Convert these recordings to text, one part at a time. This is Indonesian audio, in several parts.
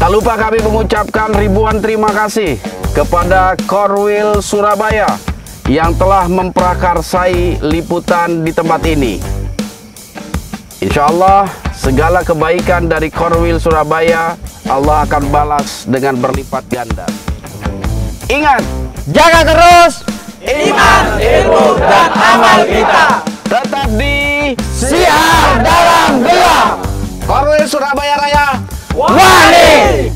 Tak lupa kami mengucapkan ribuan terima kasih kepada Korwil Surabaya yang telah memprakarsai liputan di tempat ini. Insya Allah segala kebaikan dari Korwil Surabaya Allah akan balas dengan berlipat ganda. Ingat, jaga terus iman, ilmu, dan amal kita. Tetap di Siar dalam gelap. Korwil Surabaya Raya. Wani.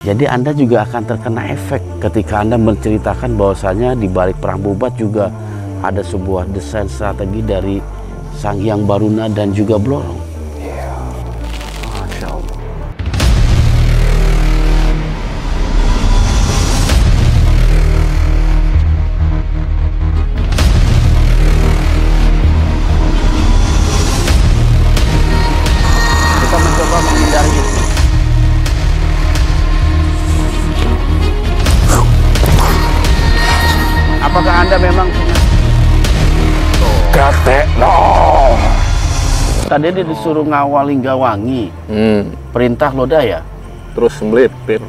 Jadi Anda juga akan terkena efek ketika Anda menceritakan bahwasanya di balik perang Bubat juga ada sebuah desain strategi dari Sang Hyang Baruna dan juga Blorong. Iya, Masya Allah. Kita mencoba menghindari itu. Apakah Anda memang punya Gatek no? Tadi dia disuruh ngawal hingga wangi. Perintah Lodaya. Terus melipir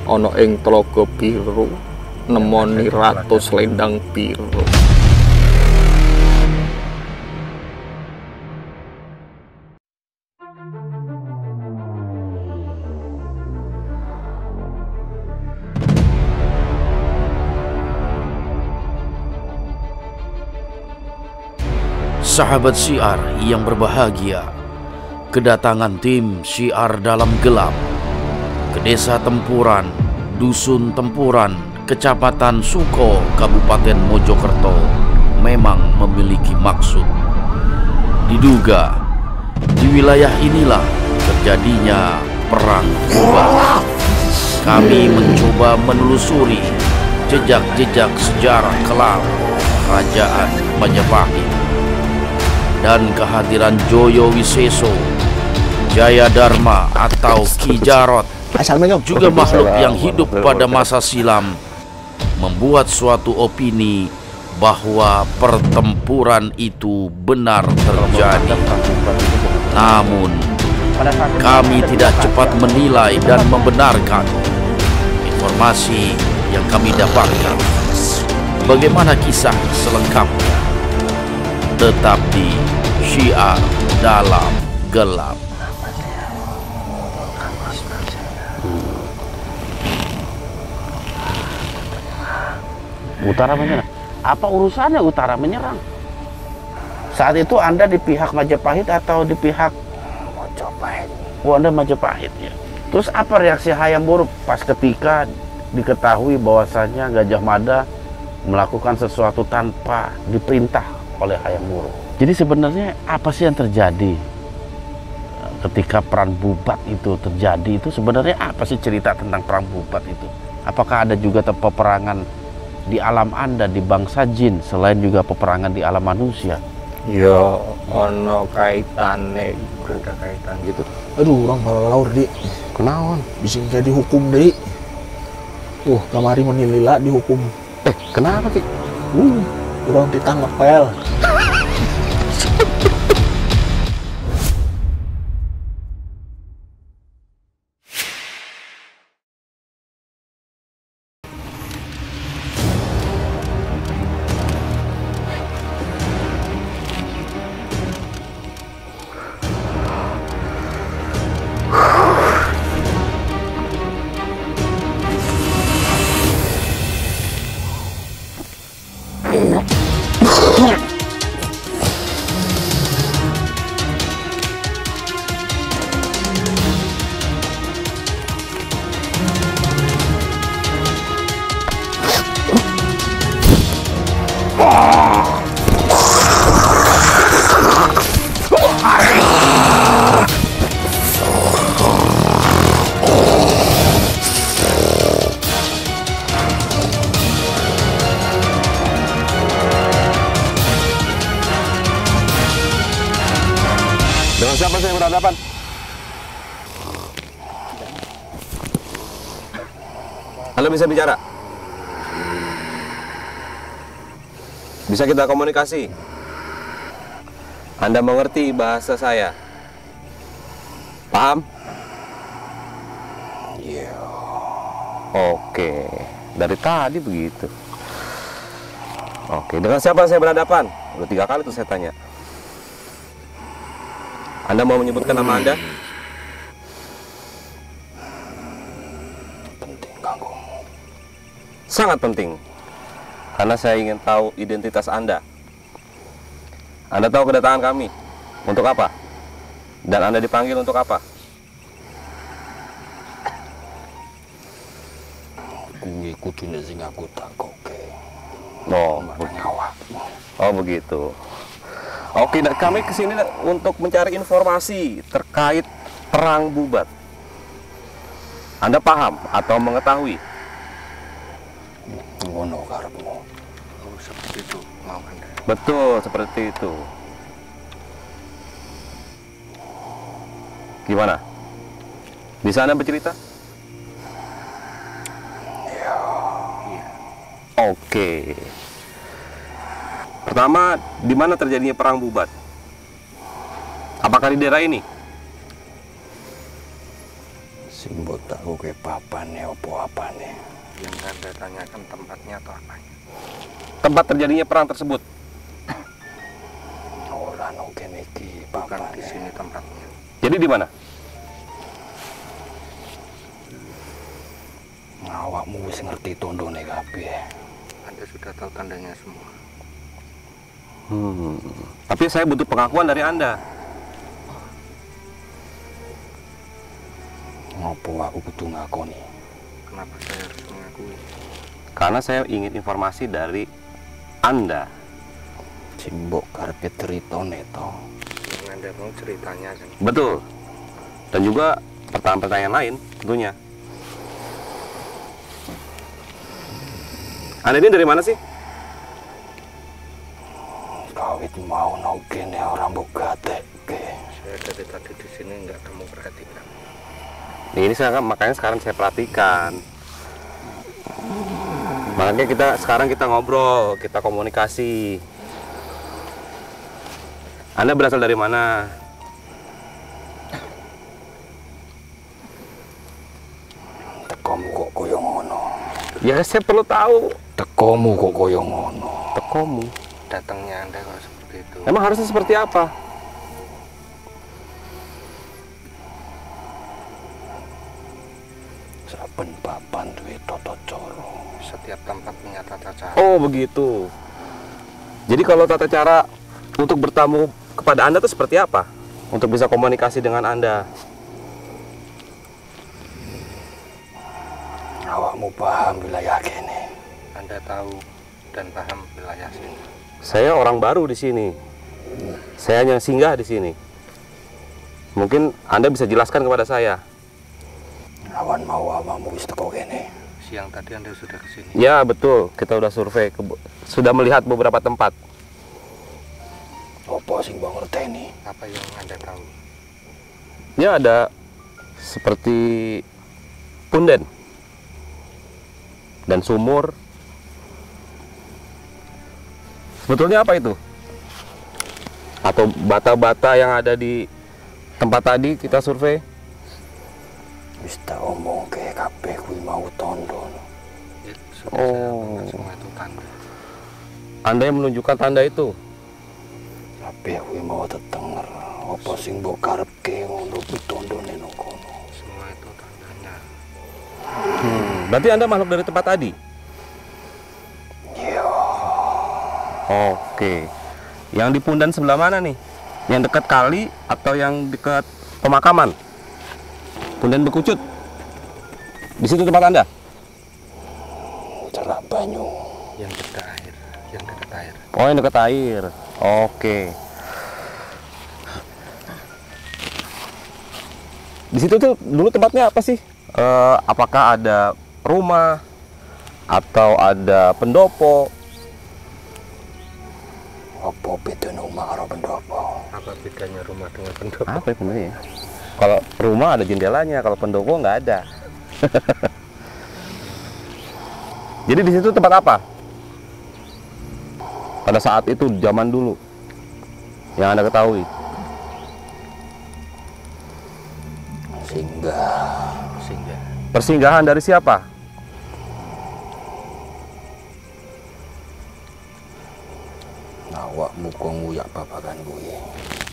ono ing telaga biru nemoni ratu selendang biru. Sahabat Syiar yang berbahagia, kedatangan tim Syiar dalam gelap ke desa Tempuran, Dusun Tempuran, Kecamatan Suko, Kabupaten Mojokerto memang memiliki maksud. Diduga di wilayah inilah terjadinya perang Bubat. Kami mencoba menelusuri jejak-jejak sejarah kelam Kerajaan Majapahit dan kehadiran Joyo Wiseso, Jaya Dharma atau Ki Jarot, juga makhluk yang hidup pada masa silam, membuat suatu opini bahwa pertempuran itu benar terjadi. Namun, kami tidak cepat menilai dan membenarkan informasi yang kami dapatkan. Bagaimana kisah selengkapnya? Tetap di Syiar dalam gelap. Utara menyerang. Apa urusannya utara menyerang? Saat itu Anda di pihak Majapahit atau di pihak Majapahit? Oh, Anda Majapahit ya. Terus apa reaksi Hayam Wuruk pas ketika diketahui bahwasanya Gajah Mada melakukan sesuatu tanpa diperintah oleh Hayam Wuruk? Jadi sebenarnya apa sih yang terjadi ketika perang Bubat itu terjadi? Itu sebenarnya apa sih cerita tentang perang Bubat itu? Apakah ada juga peperangan di alam Anda, di bangsa jin, selain juga peperangan di alam manusia? Ya, ono kaitane, ada kaitan gitu. Aduh, orang balalaur di Kenaon? bisa jadi hukum deh. Kamari menilila dihukum. Kenapa sih? Orang ditangkap pel. Dengan siapa saya berhadapan? Anda bisa bicara? Bisa kita komunikasi? Anda mengerti bahasa saya? Paham? Iya. Oke, dari tadi begitu. Oke, dengan siapa saya berhadapan? Udah 3 kali tuh saya tanya. Anda mau menyebutkan nama Anda? Penting, Kangkung. Sangat penting. Karena saya ingin tahu identitas Anda. Anda tahu kedatangan kami untuk apa? Dan Anda dipanggil untuk apa? Gue kudunya sing aku takoke. Oh begitu. Oke, dan kami kesini untuk mencari informasi terkait perang Bubat. Anda paham atau mengetahui? Ngono karepmu. Oh, seperti itu mau Anda. Betul, seperti itu. Gimana? Bisa Anda bercerita? Iya. Oke. Pertama, di mana terjadinya perang Bubat? Apakah di daerah ini? Simbol tahu ke papane opo apane. Yang Anda tanyakan tempatnya atau apanya? Tempat terjadinya perang tersebut. Ora no kene iki Bukan papane. di sini tempatnya. Jadi di mana? Awakmu wis ngerti tondone kabeh. Anda sudah tahu tandanya semua. Tapi saya butuh pengakuan dari Anda. Ngopo aku kudu ngakoni? Kenapa saya harus mengakui? Karena saya ingin informasi dari Anda. Simbok karepe ceritane to. Yang Anda mau ceritanya kan? Betul. Dan juga pertanyaan-pertanyaan lain tentunya. Anda ini dari mana sih? Kawit mau no kene ora mbok gatekke. Saya dari tadi di sini nggak kamu perhatikan. Ini makanya sekarang saya perhatikan. Makanya sekarang kita ngobrol, kita komunikasi. Anda berasal dari mana? Tekomu kok koyo ngono. Ya saya perlu tahu. Tekomu kok koyo ngono. Tekomu. Datangnya Anda kalau seperti itu. Emang harusnya seperti apa? Saben papan duwe tata cara. Setiap tempat punya tata cara. Oh begitu. Jadi kalau tata cara untuk bertamu kepada Anda itu seperti apa? Untuk bisa komunikasi dengan Anda. Awakmu paham wilayah kene. Anda tahu dan paham wilayah sini. Saya orang baru di sini. Saya hanya singgah di sini. Mungkin Anda bisa jelaskan kepada saya. Awan mau awakmu wis teko kene. Siang tadi Anda sudah ke sini. Ya betul, kita sudah survei, sudah melihat beberapa tempat. Apa sing mbok ngerteni? Apa yang Anda tahu? Ya ada seperti punden dan sumur. Sebetulnya apa itu? Atau bata-bata yang ada di tempat tadi kita survei? Wis tak omongke kabeh kuwi mau tondo. Ya, sudah saya omongkan semua itu tanda. Anda yang menunjukkan tanda itu? Kabeh kuwi mau tetenger. Apa sing mbok karepke ngono kuwi tondone nang kono. Semua itu tandanya. Berarti Anda makhluk dari tempat tadi? Iya. Oke. Yang di Pundan sebelah mana nih? Yang dekat kali atau yang dekat pemakaman? Pundan Bekucut. Di situ tempat Anda? Celak banyu. Yang dekat air. Yang dekat air. Oh, yang dekat air. Oke. Di situ tuh dulu tempatnya apa sih? Apakah ada rumah atau ada pendopo? Apa bedanya rumah karo pendopo? Apa bedanya rumah dengan pendopo? Apa ya bener ya? Kalau rumah ada jendelanya, kalau pendopo nggak ada. Jadi di situ tempat apa? Pada saat itu zaman dulu yang Anda ketahui. Singgah. Persinggahan dari siapa? Awakmu kok nguyak babakan gue.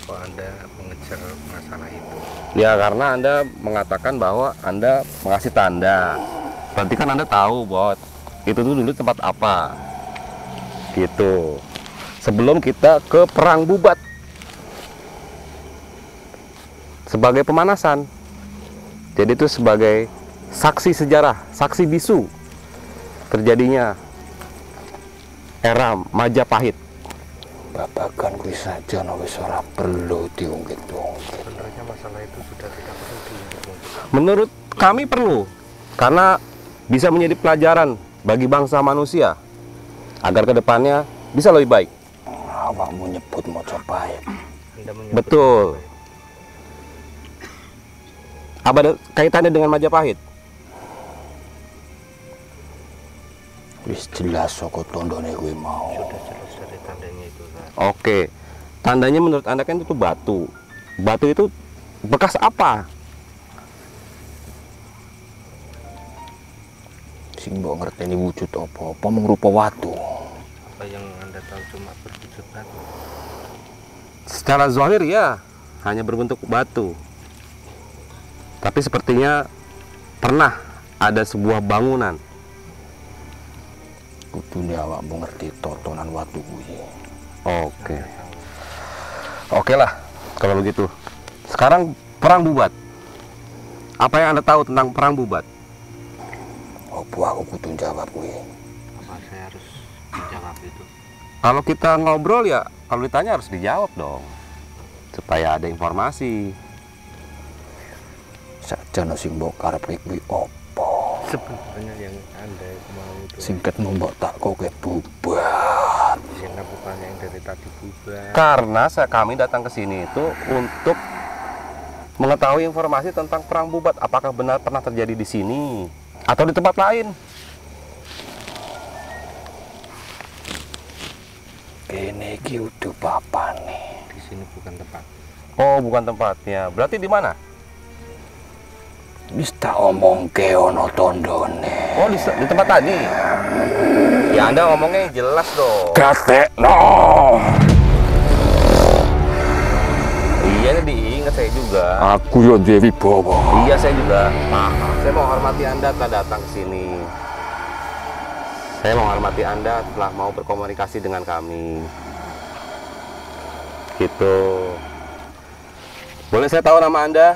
Kok Anda mengejar masalah itu? Ya karena Anda mengatakan bahwa Anda mengasih tanda. Berarti kan Anda tahu bahwa itu tuh dulu tempat apa. Gitu. Sebelum kita ke perang Bubat. Sebagai pemanasan. Jadi itu sebagai saksi sejarah, saksi bisu terjadinya era Majapahit. Babakan gue saja wis ora perlu diungkit-ungkit. Sebenarnya masalah itu sudah tidak perlu diungkit. Menurut kami perlu, karena bisa menjadi pelajaran bagi bangsa manusia agar kedepannya bisa lebih baik. Awakmu nyebut Majapahit. Anda menyebut Betul. Apa ada kaitannya dengan Majapahit? Wis jelas saka tandane gue mau. sudah jelas dari tandanya itu. Oke, tandanya menurut Anda kan itu batu. Batu itu bekas apa? Sing mbok ngerteni wujud apa mung rupa watu. Apa yang Anda tahu cuma berwujud batu? Secara zahir ya, hanya berbentuk batu. Tapi sepertinya pernah ada sebuah bangunan. Kudune awakmu ngerti totonan watu kuwi. Oke. Oke lah, kalau begitu. Sekarang perang Bubat. Apa yang Anda tahu tentang perang Bubat? Apa aku kudu jawab kuwi? Apa saya harus menjawab itu? Kalau kita ngobrol ya, kalau ditanya harus dijawab dong. Supaya ada informasi. Sakjane sing mbok karepe kuwi apa? Sebenarnya yang Anda mau itu Singkat mbok tak koke bubat. yang bukan yang dari tadi bubar. Karena kami datang ke sini itu untuk mengetahui informasi tentang perang Bubat. Apakah benar pernah terjadi di sini atau di tempat lain? Kene iki udah papane. Di sini bukan tempat. Oh, bukan tempatnya. Berarti di mana? Wis tak omongke ana tandane. Oh, di tempat tadi. Ya Anda ngomongnya yang jelas dong. Gatekno. Iya, ini diingat saya juga. Aku yo duwe wibawa. Iya, saya juga. Maaf, saya mau hormati Anda telah datang ke sini. Saya menghormati Anda telah mau berkomunikasi dengan kami. Gitu. Boleh saya tahu nama Anda?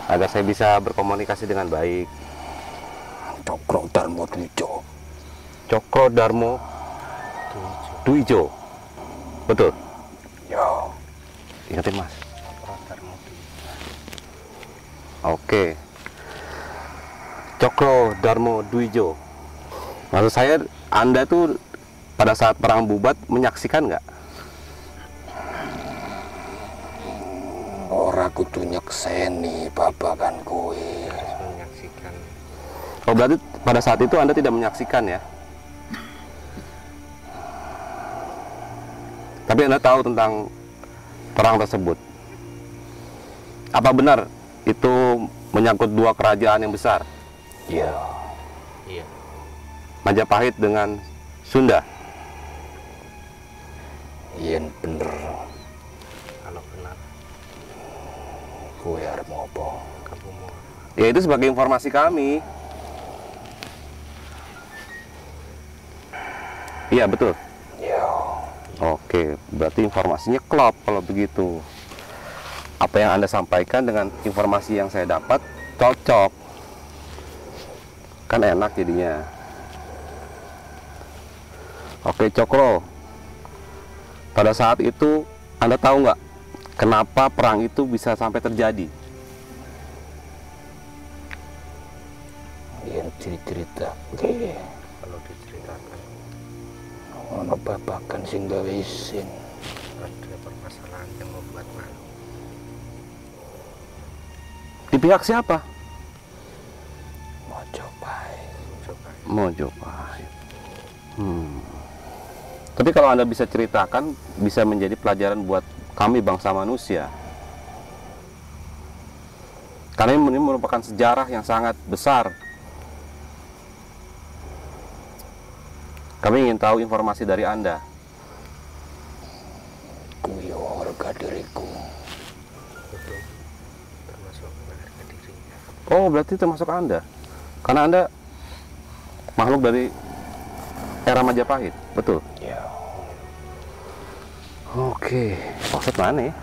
Agar saya bisa berkomunikasi dengan baik. Cokro Darmo Dwijo. Cokro Darmo Dwijo. Betul? Yo. Ingatin Mas. Oke. Cokro Darmo Dwijo. Maksud saya, Anda tuh pada saat perang Bubat menyaksikan nggak? Ora kudu nyekseni babakan kowe. Harus menyaksikan. Oh, berarti pada saat itu Anda tidak menyaksikan ya? Tapi Anda tahu tentang perang tersebut. Apa benar itu menyangkut dua kerajaan yang besar? Iya. Iya. Majapahit dengan Sunda. Yen bener Kalau benar kowe arep ngopo? kamu mau Ya itu sebagai informasi kami. Iya betul. Yo. Oke, berarti informasinya klop kalau begitu. Apa yang Anda sampaikan dengan informasi yang saya dapat cocok. Kan enak jadinya. Oke, Cokro. Pada saat itu Anda tahu nggak kenapa perang itu bisa sampai terjadi? Yen cerita. Oke. kalau diceritakan? ngebabakan sing gawe isin. Ada permasalahan yang membuat malu. Di pihak siapa? Majapahit. Majapahit. Tapi kalau Anda bisa ceritakan, bisa menjadi pelajaran buat kami bangsa manusia. Karena ini merupakan sejarah yang sangat besar. Kami ingin tahu informasi dari Anda. Kuwi harga diriku. Betul. Termasuk harga dirinya. Oh, berarti termasuk Anda. Karena Anda makhluk dari era Majapahit, betul? Ya. Oke. Pak Ustadz mana ya?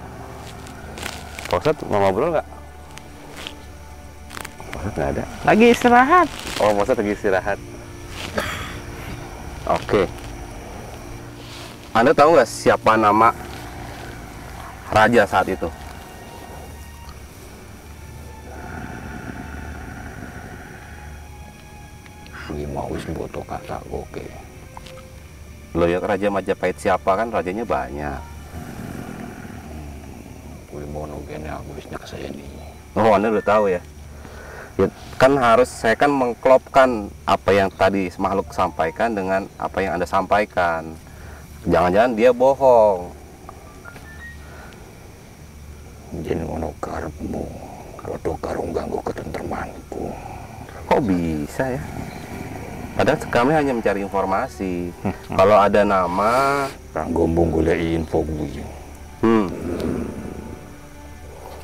Pak Ustadz mau ngobrol nggak? Pak Ustadz nggak ada. Lagi istirahat. Oh, Pak Ustadz lagi istirahat. Oke. Anda tahu nggak siapa nama raja saat itu? Kuwi mau wis boto kata oke. Lo ya Raja Majapahit siapa, kan rajanya banyak. Kuwi mono kene aku wis nyakseni. Oh, Anda udah tahu ya? Ya, kan saya kan mengklopkan apa yang tadi makhluk sampaikan dengan apa yang Anda sampaikan. Jangan-jangan dia bohong. Jen ngono karepmu. Padha karo ganggu ketentremanku. Kok bisa ya? Padahal kami hanya mencari informasi. Kalau ada nama, Ra gombong golek info kuwi.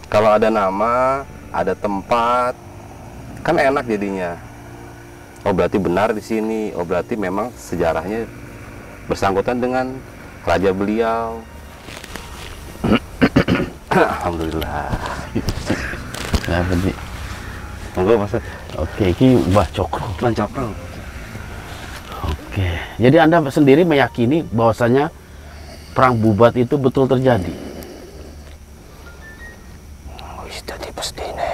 kalau ada nama, ada tempat, kan enak jadinya. Oh, berarti benar di sini. Oh, berarti memang sejarahnya bersangkutan dengan raja beliau. Alhamdulillah. Nah, berarti. Monggo, Mas. Oke, ini Mbah Cokro. Mbah Cokro. Oke, jadi Anda sendiri meyakini bahwasanya perang Bubat itu betul terjadi? Wis dadi pestine.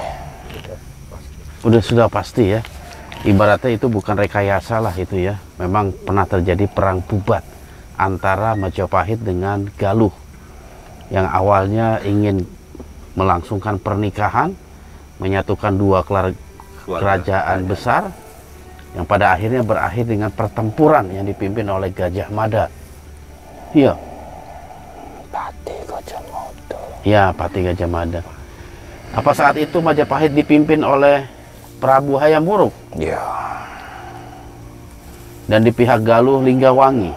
Sudah pasti ya. Ibaratnya itu bukan rekayasa lah itu ya. Memang pernah terjadi perang Bubat antara Majapahit dengan Galuh. Yang awalnya ingin melangsungkan pernikahan, menyatukan dua kerajaan besar, yang pada akhirnya berakhir dengan pertempuran yang dipimpin oleh Gajah Mada. Iya. Pati Gajah Mada. Ya, Pati Gajah Mada. Apa saat itu Majapahit dipimpin oleh Prabu Hayam Wuruk? Ya. Dan di pihak Galuh Linggawangi.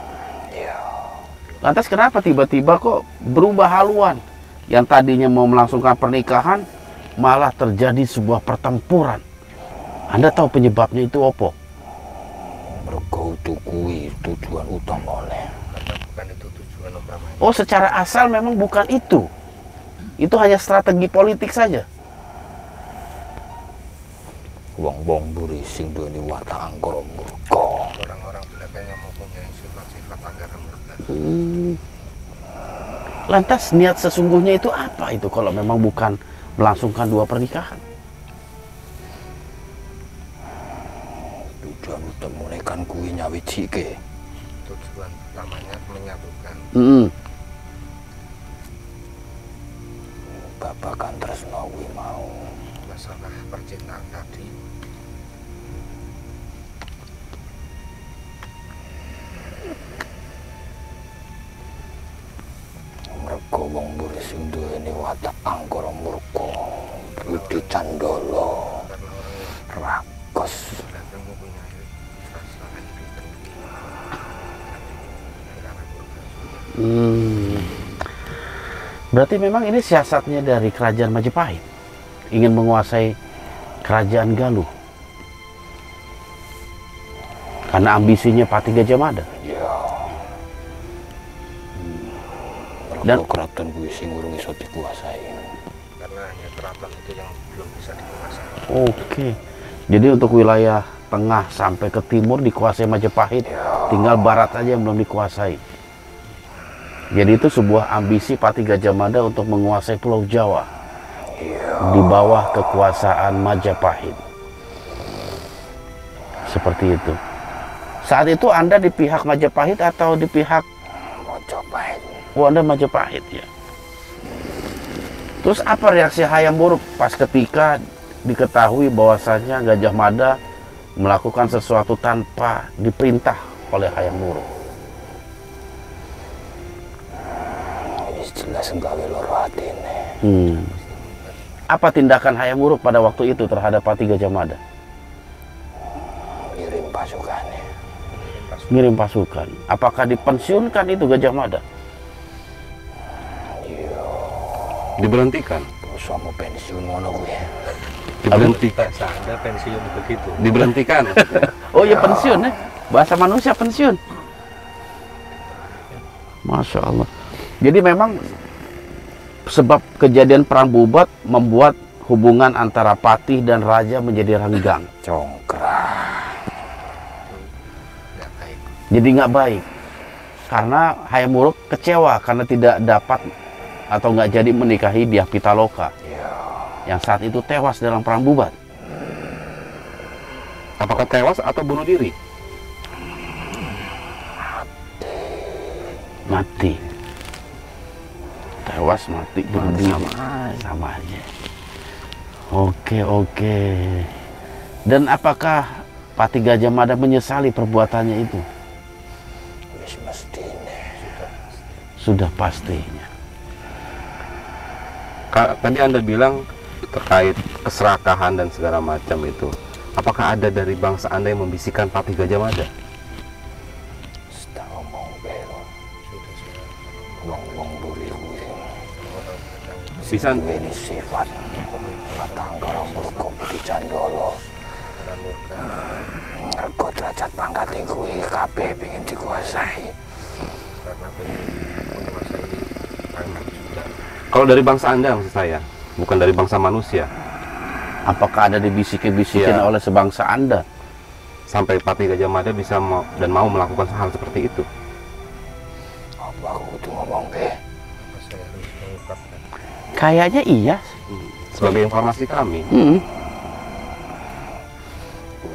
Ya. Lantas kenapa tiba-tiba kok berubah haluan? Yang tadinya mau melangsungkan pernikahan, malah terjadi sebuah pertempuran. Anda tahu penyebabnya itu apa? Mergo kuwi tujuan utamane. Karena bukan itu tujuan utamanya. Oh, secara asal memang bukan itu. Itu hanya strategi politik saja. Wong-wong buri sing duweni watak angkara murka. Orang-orang belakang yang mempunyai sifat-sifat angkara murka. Lantas niat sesungguhnya itu apa itu kalau memang bukan melangsungkan dua pernikahan? Tujuan utamane kan kuwi nyawijike. Tujuan utamanya menyatukan. Babakan tresno kuwi mau. Masalah percintaan tadi. Mergo wong buri sing duweni watak angkara murka. Budi Candala. Karena orang yang Rakos. belakang mempunyai rasa iri dengki. Angkara murka. Berarti memang ini siasatnya dari kerajaan Majapahit, ingin menguasai kerajaan Galuh karena ambisinya Pati Gajah Mada. Ya. Dan- Mergo keraton kuwi sing urung iso dikuasai. Karena hanya keraton itu yang belum bisa dikuasai. Oke, jadi untuk wilayah tengah sampai ke timur dikuasai Majapahit, tinggal barat aja yang belum dikuasai. Jadi itu sebuah ambisi Pati Gajah Mada untuk menguasai Pulau Jawa di bawah kekuasaan Majapahit. Seperti itu. Saat itu Anda di pihak Majapahit atau di pihak Mojopahit. Oh, Anda Majapahit ya. Terus apa reaksi Hayam Wuruk pas ketika diketahui bahwasanya Gajah Mada melakukan sesuatu tanpa diperintah oleh Hayam Wuruk? Jelas gawe loro atine. Apa tindakan Hayam Wuruk pada waktu itu terhadap Pati Gajah Mada? Ngirim pasukannya. Ngirim pasukan. Apakah dipensiunkan itu Gajah Mada? Diberhentikan. Sama pensiun ngono kuwi. Diberhentikan. Ada pensiun begitu. Diberhentikan. Oh ya, pensiun ya. Bahasa manusia pensiun. Masya Allah. Jadi memang sebab kejadian perang Bubat membuat hubungan antara patih dan raja menjadi renggang. Congkrang. Jadi nggak baik. Karena Hayam Wuruk kecewa karena tidak dapat atau nggak jadi menikahi Dyah Pitaloka yang saat itu tewas dalam perang Bubat. Apakah tewas atau bunuh diri? Mati. Tewas, mati, bunuh diri. Sama aja. Oke. Dan apakah Pati Gajah Mada menyesali perbuatannya itu? Wis mestine. Sudah pastinya. Tadi Anda bilang terkait keserakahan dan segala macam itu. Apakah ada dari bangsa Anda yang membisikkan Pati Gajah Mada? Tak ngomong belo. Wong buri kuwi. Bisa Ini sifat Batangkara Murko Budi Candolo. Mergo derajat pangkat kuwi kabeh pengen dikuasai. kalau dari bangsa Anda maksud saya, bukan dari bangsa manusia. Apakah ada dibisikin-bisikin Iya. oleh sebangsa Anda? Sampai Pati Gajah Mada bisa dan mau melakukan hal seperti itu. Apa aku tuh ngomong be? Saya harus mengungkapkan. Kayaknya iya. Sebagai informasi kami,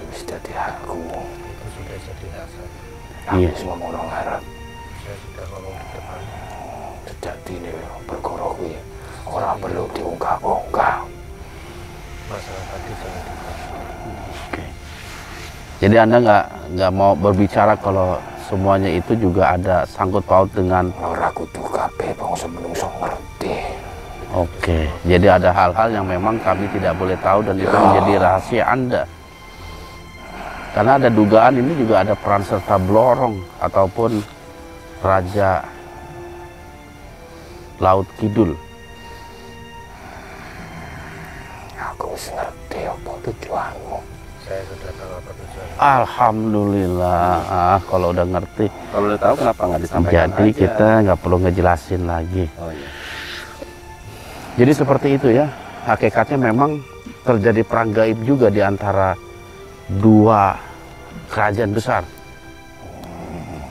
Wis dadi aku. Itu sudah jadi hak saya. Iya. Wis ngomong nang ngarep. Saya sudah ngomong di depan. Sejatine perkara kuwi ora perlu diungkap-ungkap. Masalah tadi jangan dibahas. Oke. Jadi Anda nggak mau berbicara kalau semuanya itu juga ada sangkut paut dengan. Ora kudu kabeh bangsa menungso ngerti. Oke. Jadi ada hal-hal yang memang kami tidak boleh tahu dan itu menjadi rahasia Anda. Karena ada dugaan ini juga ada peran serta Blorong ataupun Raja Laut Kidul. Aku wis ngerti apa tujuanmu. Saya sudah tahu apa tujuannya. Alhamdulillah, kalau udah ngerti. kalau udah tahu kenapa nggak disampaikan Jadi aja? kita nggak perlu ngejelasin lagi. Oh iya. Jadi seperti itu ya. Hakikatnya memang terjadi perang gaib juga di antara dua kerajaan besar.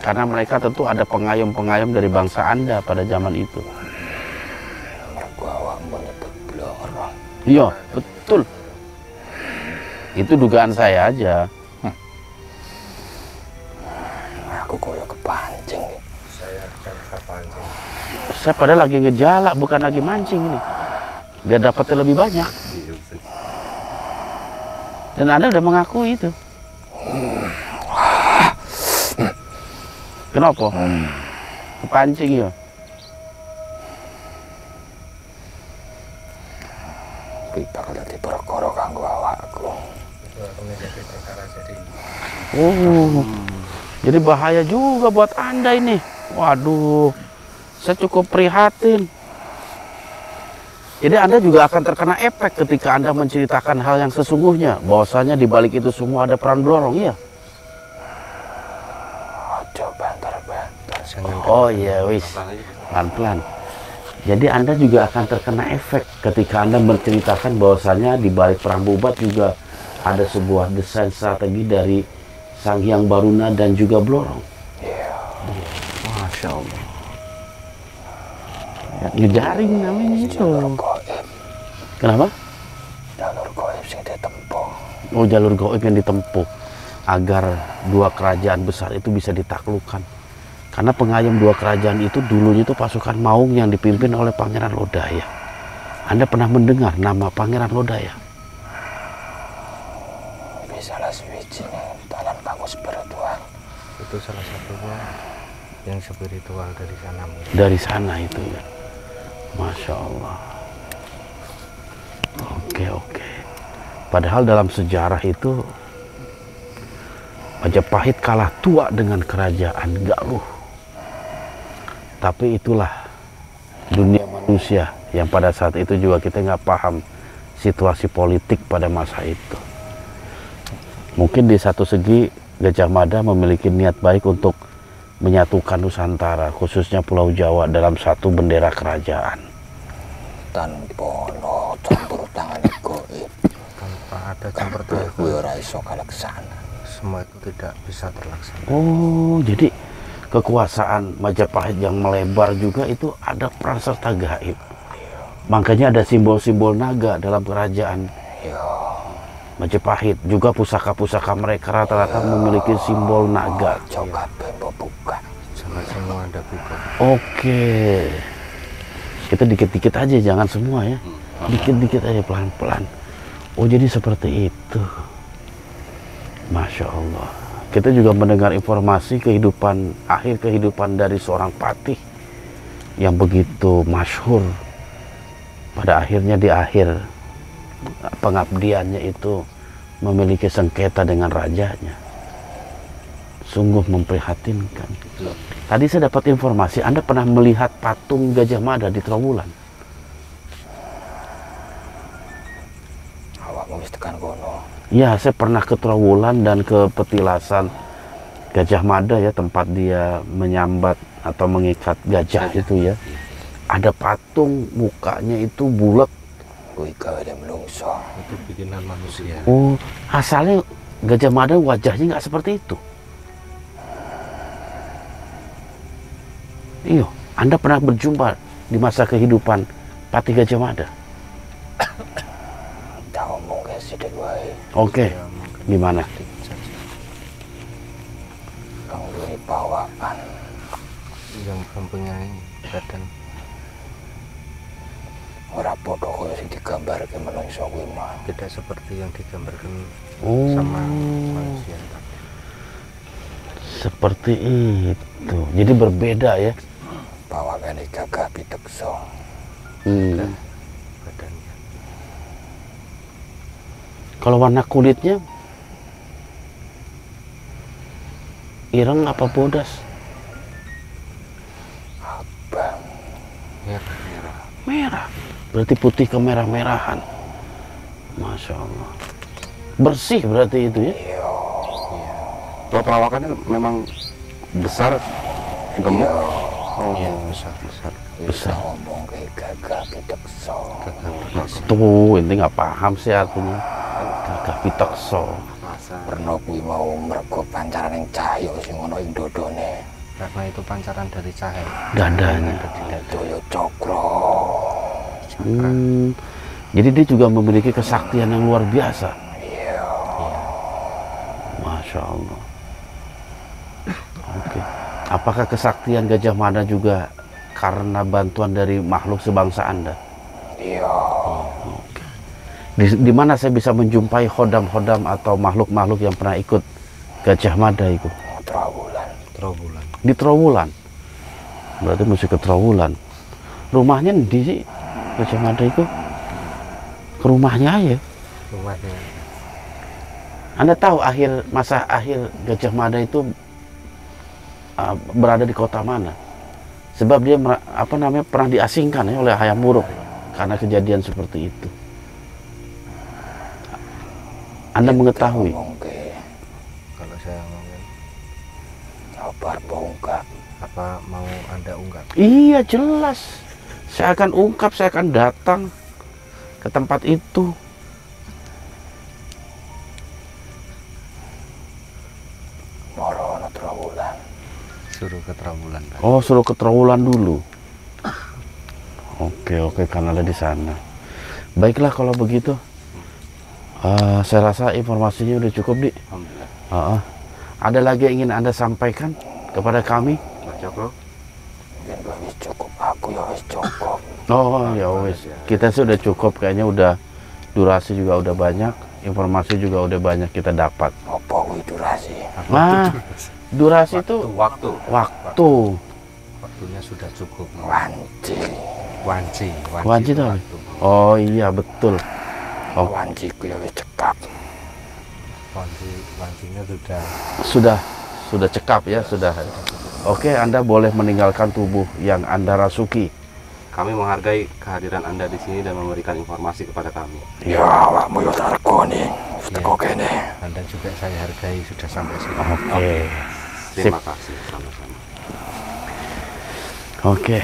Karena mereka tentu ada pengayom-pengayom dari bangsa Anda pada zaman itu. Mergo awakmu nyebut blorong. Iya, betul. Itu dugaan saya aja. Aku koyo kepancing. Saya akan terpancing. Saya padahal lagi ngejala, bukan lagi mancing ini. Biar dapatnya lebih banyak. Dan Anda udah mengakui itu. Kenapa? Kepancing ya. Kuwi bakal dadi perkara kanggo awakku. Itu aku menjadi perkara jadi Oh, jadi bahaya juga buat Anda ini. Waduh, saya cukup prihatin. Jadi Anda juga akan terkena efek ketika Anda menceritakan hal yang sesungguhnya. Bahwasanya di balik itu semua ada peran Blorong, ya? Aja banter-banter. Oh iya, wis. Pelan-pelan. Jadi Anda juga akan terkena efek ketika Anda menceritakan bahwasanya di balik perang Bubat juga ada sebuah desain strategi dari Sang Hyang Baruna dan juga Blorong. Iya. Masya Allah. Ya, ngejaring namanya itu. Jalur gaib. Kenapa? Jalur gaib sing ditempuh. Oh, jalur gaib yang ditempuh. agar dua kerajaan besar itu bisa ditaklukkan. Karena pengayom dua kerajaan itu dulunya itu pasukan Maung yang dipimpin oleh Pangeran Lodaya. Anda pernah mendengar nama Pangeran Lodaya? Salah switch talan kamu spiritual. Itu salah satunya yang spiritual dari sana. Dari sana itu ya. Masya Allah. Oke. Padahal dalam sejarah itu Majapahit kalah tua dengan kerajaan Galuh. Tapi itulah dunia manusia yang pada saat itu juga kita nggak paham situasi politik pada masa itu. Mungkin di satu segi Gajah Mada memiliki niat baik untuk menyatukan Nusantara, khususnya Pulau Jawa dalam satu bendera kerajaan. Tanpa no campur tangan goib, Tanpa ada campur tangan, gue ora iso kalaksana. semua itu tidak bisa terlaksana. Oh, jadi kekuasaan Majapahit yang melebar juga itu ada peran serta gaib. Makanya ada simbol-simbol naga dalam kerajaan Majapahit. Juga pusaka-pusaka mereka rata-rata memiliki simbol naga. Coba buka. Jangan semua ada buka. Oke. Kita dikit-dikit aja, jangan semua ya. Dikit-dikit aja, pelan-pelan. Oh, jadi seperti itu. Masya Allah. Kita juga mendengar informasi akhir kehidupan dari seorang patih yang begitu masyhur. Pada akhirnya di akhir pengabdiannya itu memiliki sengketa dengan rajanya. Sungguh memprihatinkan. Tadi saya dapat informasi Anda pernah melihat patung Gajah Mada di Trowulan. Awakmu wis tekan kono. Ya, saya pernah ke Trowulan dan ke petilasan Gajah Mada ya, tempat dia menyambat atau mengikat gajah itu ya. Ada patung, mukanya itu bulat. Kuwi gawe menungso. Itu bikinan manusia. Oh, asalnya Gajah Mada wajahnya nggak seperti itu. Iya, Anda pernah berjumpa di masa kehidupan Patih Gajah Mada? Tak omong ke sidik wae. Oke, gimana? Kang duwe pawaan. Yang mempunyai badan Ora padha kaya sing digambarke menungso kuwi mah. tidak seperti yang digambarkan Oh, sama manusia. seperti itu. Jadi berbeda ya. Pawakane gagah pitekso. Badannya Kalau warna kulitnya ireng apa bodas? Bang, merah. Merah. Berarti putih kemerah-merahan. Masya Allah. Bersih berarti itu ya? Kalau perawakannya memang besar, gemuk. Oh, Iya, besar. Besar. ngomong ke gagah pitekso. Tuh, ini nggak paham sih artinya. Gagah pitekso. Perno kuwi mau mergo pancaran yang cahya sing ana ing dodone. Karena itu pancaran dari cahaya. Dadanya. Daya cakra. Jadi dia juga memiliki kesaktian yang luar biasa. Iya. Masya Allah. Oke. Apakah kesaktian Gajah Mada juga karena bantuan dari makhluk sebangsa Anda? Iya. Di mana saya bisa menjumpai hodam-hodam atau makhluk-makhluk yang pernah ikut Gajah Mada itu? Trawulan. Trowulan. Di Trowulan. Berarti mesti ke Trowulan. Rumahnya di sih Gajah Mada itu? Ke rumahnya aja. Rumahnya Anda tahu masa akhir Gajah Mada itu berada di kota mana? Sebab dia pernah diasingkan ya oleh Hayam Wuruk karena kejadian seperti itu. Anda mengetahui? Ngomong ke kalau saya ngomongin kabar bongkak. apa mau Anda ungkap? Iya jelas. Saya akan ungkap, saya akan datang ke tempat itu. Moro ana trawulan. Suruh ke Trowulan. Oh, suruh ke Trowulan dulu. Oke, karena ada di sana. Baiklah kalau begitu. Saya rasa informasinya udah cukup, Di. Alhamdulillah. Ada lagi yang ingin Anda sampaikan kepada kami? Mas Joko. Ya wis cukup, aku ya wis cukup. Oh ya wes, kita sih udah cukup, kayaknya udah durasi juga udah banyak, informasi juga udah banyak kita dapat. Apa kuwi durasi? Nah, durasi itu Waktu. waktu. Waktunya sudah cukup. Wanci. Wanci itu tuh. waktu. Oh iya betul. Oh. Wanci ku ya wis cekap. Wancinya Sudah cekap ya, sudah. Oke, Anda boleh meninggalkan tubuh yang Anda rasuki. Kami menghargai kehadiran Anda di sini dan memberikan informasi kepada kami. Ya awakmu yo targone. Teko kene. Anda juga saya hargai sudah sampai sini. Oke. Terima kasih. Sama-sama. Oke.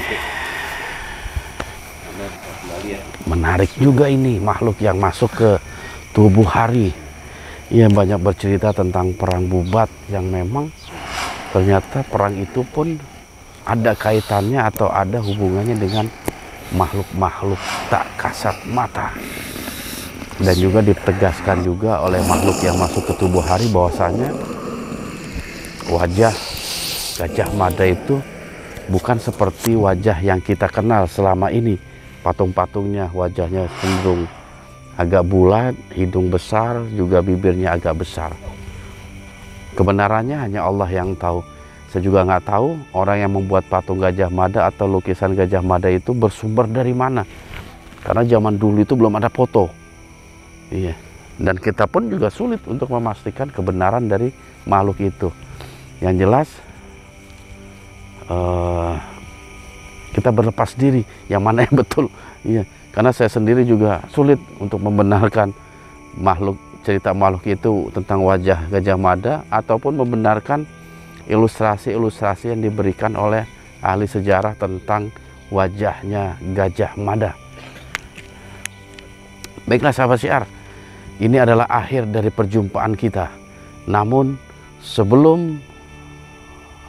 Menarik juga ini makhluk yang masuk ke tubuh Hari. Ia banyak bercerita tentang perang Bubat yang memang ternyata perang itu pun ada kaitannya atau ada hubungannya dengan makhluk-makhluk tak kasat mata. Dan juga ditegaskan juga oleh makhluk yang masuk ke tubuh Hari bahwasanya wajah Gajah Mada itu bukan seperti wajah yang kita kenal selama ini. Patung-patungnya wajahnya cenderung agak bulat, hidung besar, juga bibirnya agak besar. Kebenarannya hanya Allah yang tahu. Saya juga nggak tahu orang yang membuat patung Gajah Mada atau lukisan Gajah Mada itu bersumber dari mana. Karena zaman dulu itu belum ada foto. Iya. Dan kita pun juga sulit untuk memastikan kebenaran dari makhluk itu. Yang jelas kita berlepas diri yang mana yang betul. Iya. Karena saya sendiri juga sulit untuk membenarkan cerita makhluk itu tentang wajah Gajah Mada ataupun membenarkan ilustrasi-ilustrasi yang diberikan oleh ahli sejarah tentang wajahnya Gajah Mada. Baiklah sahabat syiar, ini adalah akhir dari perjumpaan kita. Namun sebelum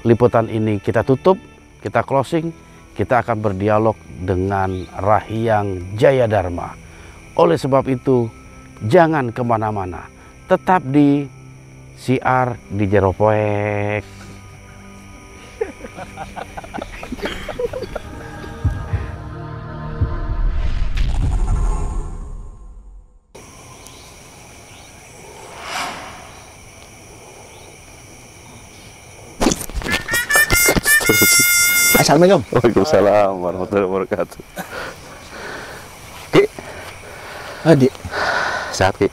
liputan ini kita tutup, kita closing, kita akan berdialog dengan Rahyang Jayadharma. Oleh sebab itu, jangan kemana-mana, tetap di Syiar di Jero Poek. Assalamualaikum. Waalaikumsalam warahmatullahi wabarakatuh. Ki, Adik, sehat Ki?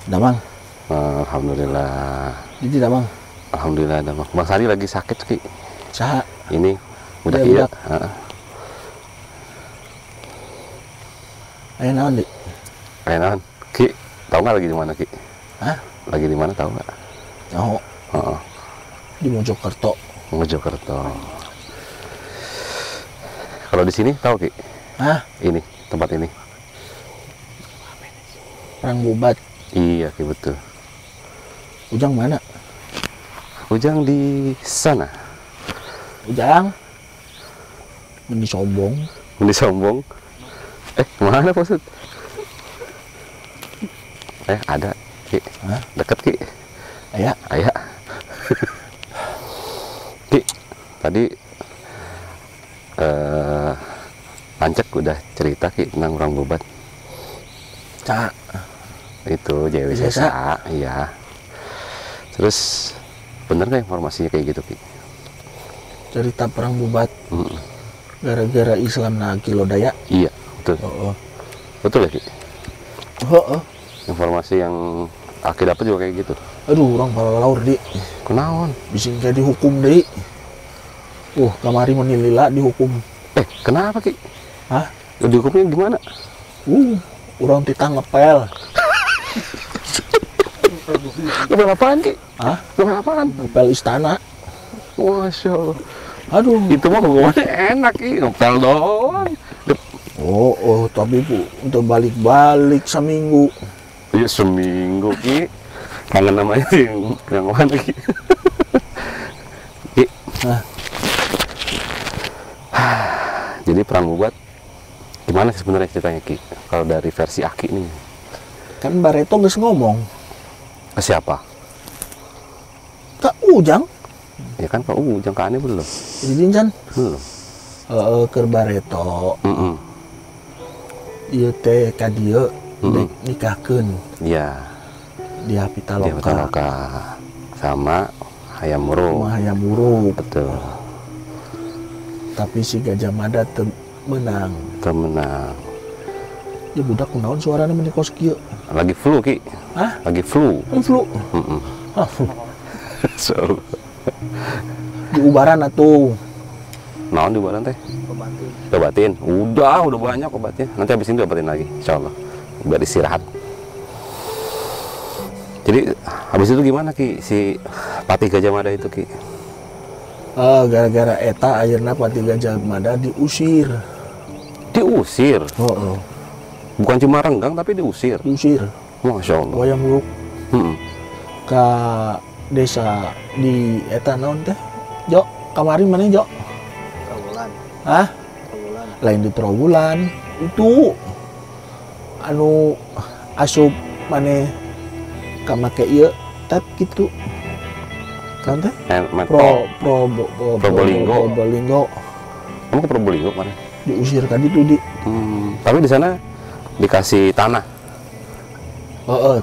damang. Alhamdulillah. Jadi damang. Alhamdulillah damang. Bang Sari lagi sakit Ki. Saha. Ini udah Udah, iya. udah. Ayo naon, Dik? Kayak naon? Ki, tahu nggak lagi di mana Ki? Hah? Lagi di mana tahu nggak? Oh, Heeh. di Mojokerto. Mojokerto. Kalau di sini tahu Ki? Hah? Ini tempat ini. Perang Bubat. Iya Ki, betul. Ujang mana? Ujang di sana. Ujang. Meni sombong. Ini sombong. Mana maksud? Ada Ki. Hah? Deket Ki. Aya. Ayah. Ki, tadi Pancek udah cerita Ki tentang orang Bubat. Saha. Itu JWSA, iya. Terus bener nggak informasinya kayak gitu Ki? Cerita perang Bubat. Mm. Gara-gara Islam lagi lodaya. Iya, betul. Oh. Betul ya Ki? Oh. Informasi yang Aki dapat juga kayak gitu. Aduh, orang palalaur, Dik. Kenaon? Bising kayak dihukum, Dik. Kamari menilila dihukum. Kenapa Ki? Hah? Dihukumnya gimana? Orang titah ngepel. Ngepel apaan Ki? Hah? Ngepel apaan? Ngepel istana. Masya Allah. Aduh. Itu mah hukumannya enak Ki, ngepel doang. Tapi Bu, untuk balik-balik seminggu. Iya seminggu Ki. Kangen namanya yang mana Ki? Ki. Hah? Jadi perang Bubat gimana sih sebenarnya ceritanya Ki? Kalau dari versi Aki nih. Kan Bareto geus ngomong. Ke siapa? Kak Ujang. Ya kan Pak Ujang ke Ane belum? Jadi dincan. Belum. Keur Bareto. Mm-mm. Ieu teh ka dieu dek nikahkeun Iya. dia Dia Pitaloka Pitaloka sama Hayam Wuruk. sama Hayam Wuruk. Betul. Tapi si Gajah Mada teu menang. Temenang. Ya budak kunaon suarana menikos kieu. Lagi flu Ki. Hah? Lagi flu. Flu. Mm-mm. Hah, So, di ubaran atuh. naon di bulan teh? Obatin. Udah banyak obatnya. Nanti habis ini diobatin lagi, insya Allah. Biar istirahat. Jadi habis itu gimana Ki si Patih Gajah Mada itu Ki? Gara-gara eta akhirnya Patih Gajah Mada diusir. Diusir. Oh, Bukan cuma renggang tapi diusir. diusir. Masya Allah. Wayang Wuruk Mm-mm. ka desa di eta naon teh? Jo, kamari mana Jo? Trawulan. Hah? Trawulan. Lain di Trawulan. Itu anu asup maneh ka make ieu tet kitu. Kan teh? Probolinggo. Probolinggo Kamu ke Probolinggo kemarin? diusir ka ditu di. Tapi di sana dikasih tanah.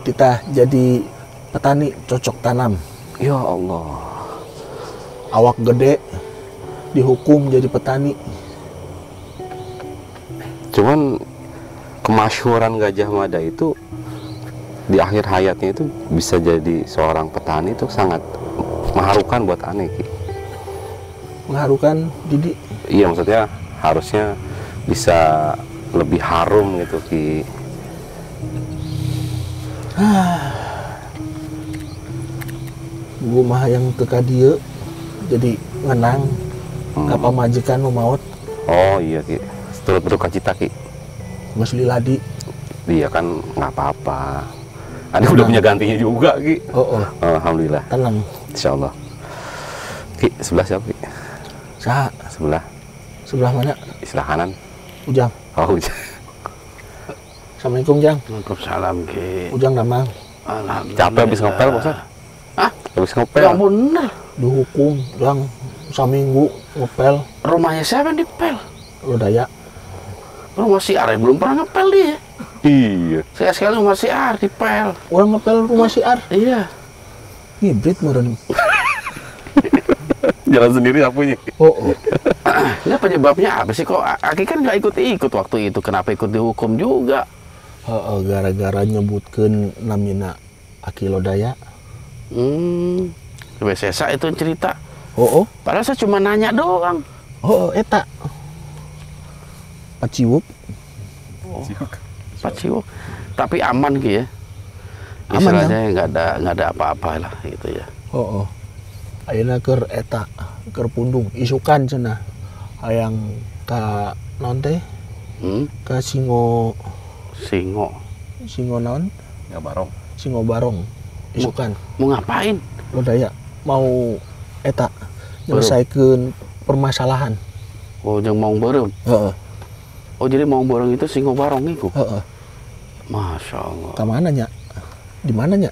Titah jadi petani cocok tanam. Ya Allah. Awak gede dihukum jadi petani. Cuman kemasyhuran Gajah Mada itu di akhir hayatnya itu bisa jadi seorang petani itu sangat mengharukan buat Ane Ki. Mengharukan Didi. Iya, maksudnya harusnya bisa lebih harum gitu Ki. Gue mah yang teka dia jadi ngenang apa majikan nu maot Oh iya Ki, turut berduka cita Ki. geus liladi. Iya kan nggak apa-apa. Ane udah punya gantinya juga Ki. Alhamdulillah. Tenang. Insya Allah. Ki, sebelah siapa Ki? Saha? Sebelah mana? Sebelah kanan. Ujang. Oh, Ujang. Assalamualaikum Jang. Waalaikumsalam Ki. Ujang damang. Alhamdulillah. Capek habis ngepel Pak Ustaz? Hah? Habis ngepel. Ya bener. Dihukum Jang saminggu ngepel Rumahnya siapa yang dipel? Lodaya. Rumah si Ar belum pernah ngepel dia. Iya. Saya sekali rumah si Ar dipel. Orang ngepel rumah si Ar. Iya. Hibrid meureun. Jalan sendiri apunya. Ini penyebabnya apa sih kok Aki kan nggak ikut-ikut waktu itu, kenapa ikut dihukum juga? Gara-gara nyebutkeun namina Aki Lodaya. Sesa itu cerita. Padahal saya cuma nanya doang. Eta. Paciwuk. Paciwuk. Tapi aman Ki ya. Aman, Istilahnya nggak ada apa-apa lah gitu ya. Ayeuna keur eta keur pundung isukan cenah hayang ka naon teh ka singo naon singo barong isukan mau ngapain Lodaya mau eta nyelesaikeun permasalahan. Jeung Maung Bareng. Jadi Maung Bareng itu singo barong itu. Masya Allah. Ka mana nya? Di mana nya?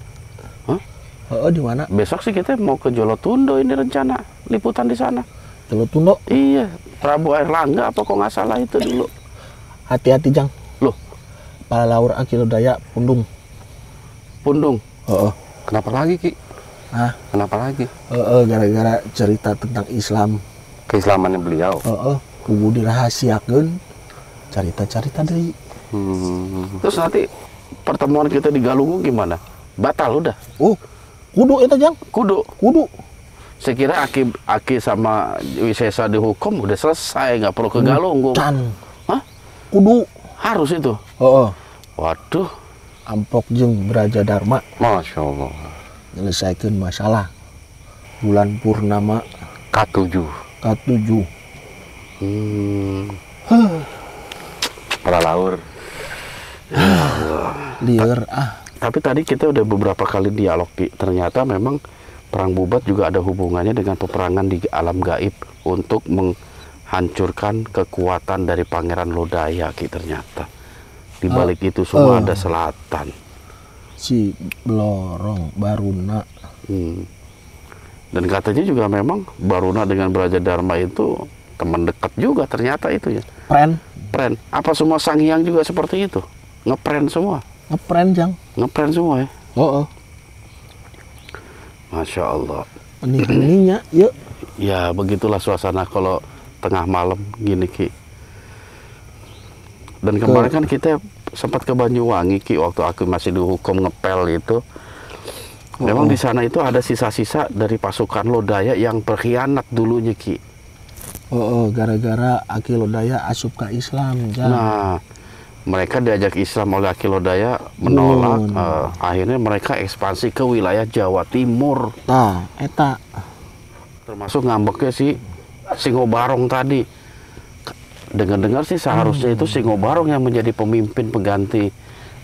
Di mana? Besok sih kita mau ke Jolotundo ini rencana liputan di sana. Jolotundo? Iya, Prabu Airlangga apa kok nggak salah itu dulu. Hati-hati Jang. Loh, Palalaur Aki Lodaya pundung. Pundung. Kenapa lagi Ki? Hah? Kenapa lagi? Gara-gara cerita tentang Islam. Keislamannya beliau. Kudu dirahasiakeun cerita-cerita deui. Terus nanti pertemuan kita di Galunggung gimana? Batal udah. Kudu eta Jang. Kudu. Saya kira Aki sama Wisesa dihukum udah selesai, nggak perlu ke Galunggung. Hah? Kudu. Harus itu. Waduh. Amplok jeung Braja Dharma. Masya Allah. Nyelesaikeun masalah. Bulan purnama K7. Palalaur. Liar Tapi tadi kita udah beberapa kali dialog Ki. Ternyata memang perang Bubat juga ada hubungannya dengan peperangan di alam gaib untuk menghancurkan kekuatan dari Pangeran Lodaya Ki ternyata. Di balik itu semua ada selatan. si Blorong Baruna. Dan katanya juga memang Baruna dengan Braja Dharma itu teman dekat juga ternyata itu ya. Pren. Apa semua Sang Hyang juga seperti itu? Ngepren semua? Ngepren, Jang. Ngepren semua ya? Oh. Masya Allah. Hening-heningnya, yuk. Ya begitulah suasana kalau tengah malam gini Ki. Dan kemarin kan kita sempat ke Banyuwangi Ki, waktu aku masih dihukum ngepel itu. Memang di sana itu ada sisa-sisa dari pasukan Lodaya yang berkhianat dulunya Ki. Gara-gara Aki Lodaya asup ke Islam, Jang. Nah, mereka diajak Islam oleh Aki Lodaya menolak. Akhirnya mereka ekspansi ke wilayah Jawa Timur. Tah, eta. Termasuk ngambeknya si Singobarong tadi. Dengar-dengar sih seharusnya itu Singobarong yang menjadi pemimpin pengganti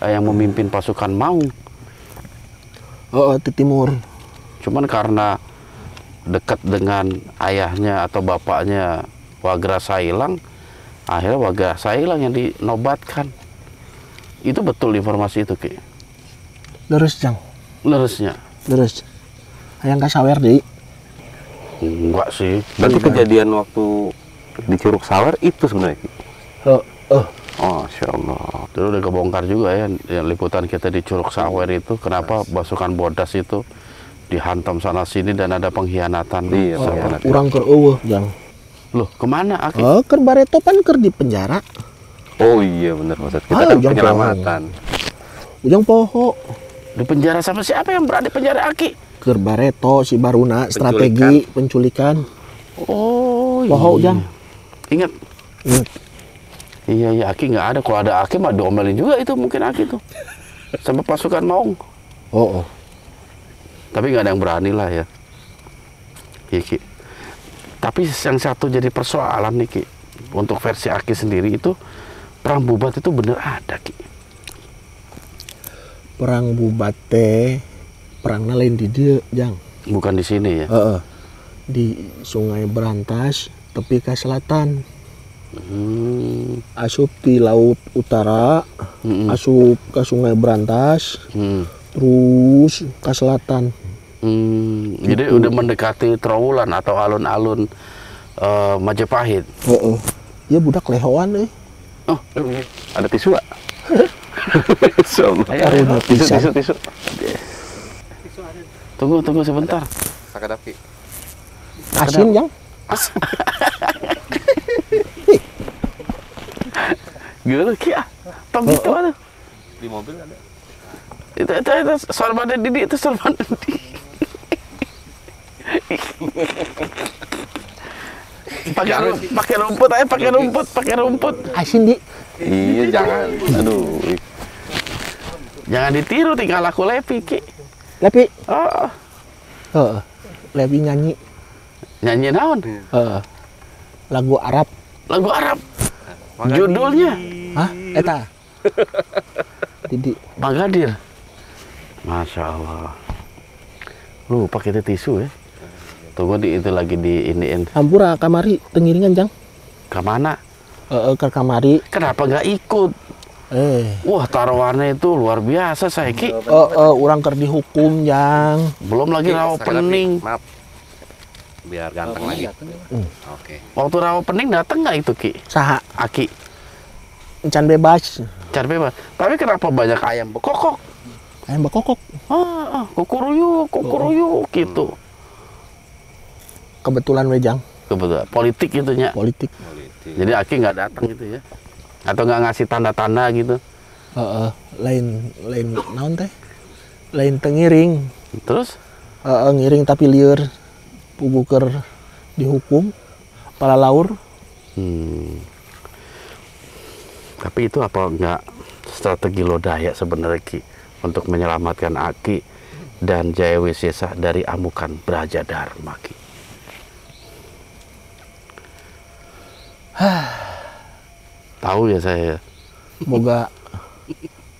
yang memimpin pasukan Maung. Di timur. Cuman karena dekat dengan ayahnya atau bapaknya Wagra Sailang, akhirnya Wagra Sailang yang dinobatkan. Itu betul informasi itu Ki? Leres, Jang. Leresnya? Leres. Hayang kasawer deui. Enggak sih. Berarti kejadian waktu di Curug Sawer itu sebenarnya Ki? Oh, Masya Allah. Dulu udah kebongkar juga ya, liputan kita di Curug Sawer itu, kenapa pasukan Bodas itu dihantam sana sini dan ada pengkhianatan. Iya, pengkhianatan. Urang keur eueuh, Jang. Loh, kemana Aki? Keur Bareto pan keur di penjara. Oh iya benar maksud kita kan penyelamatan. Ujang poho. Di penjara sama siapa yang berada di penjara Aki? Keur Bareto si Baruna, strategi penculikan. Oh Poho, Jang. Ingat? Iya, Aki nggak ada. Kalau ada Aki mah diomelin juga itu mungkin Aki tuh. Sama pasukan Maung. Tapi nggak ada yang berani lah ya. Iya, Ki. Tapi yang satu jadi persoalan nih Ki. Untuk versi Aki sendiri itu, perang Bubat itu bener ada Ki. Perang Bubat teh, perangnya lain di dieu, Jang. Bukan di sini ya? Di Sungai Berantas, tepi ke selatan. Asup di Laut Utara, asup ke Sungai Berantas, terus ke selatan. Jadi udah mendekati Trowulan atau alun-alun Majapahit. Ya budak lehoan Oh, Ada tisu gak? tisu. Tunggu sebentar. Sakadapi. Asin, Jang. Gila Ki ah. Tong itu ada. Di mobil ada. Itu sorban Didi itu sorban Didi. Pakai rumput. Asin, Di. Iya jangan. Aduh. Jangan ditiru, tinggal aku Levi Ki. Lepi. Oh. Lepi nyanyi. Nyanyi naon? Lagu Arab. Lagu Arab. Judulnya? Hah? Eta. Didi. Magadir. Masya Allah. Lupa kita tisu ya. Tunggu itu lagi di iniin. Hampura kamari tengiringan, Jang. Kemana? Ke kamari. Kenapa nggak ikut? Wah, taruhannya itu luar biasa saya Ki. Urang keur dihukum, Jang. Belum lagi rawa pening. Maaf. Biar ganteng lagi. Oke. Waktu rawa pening datang nggak itu Ki? Saha? Aki. Encan bebas. Cari bebas. Tapi kenapa banyak ayam bekokok? Ayam bekokok. Kukuruyuk gitu. Kebetulan we, Jang. Kebetulan. Politik itunya. Politik. Jadi Aki nggak datang gitu ya? Atau nggak ngasih tanda-tanda gitu? Lain naon teh? Lain tengiring. Terus? Ngiring tapi lieur. Puguker dihukum. Pala laur. Tapi itu apa nggak strategi Lodaya sebenarnya Ki untuk menyelamatkan Aki dan Jaya Wisesa dari amukan Braja Dharma Ki? Tahu ya saya. Boga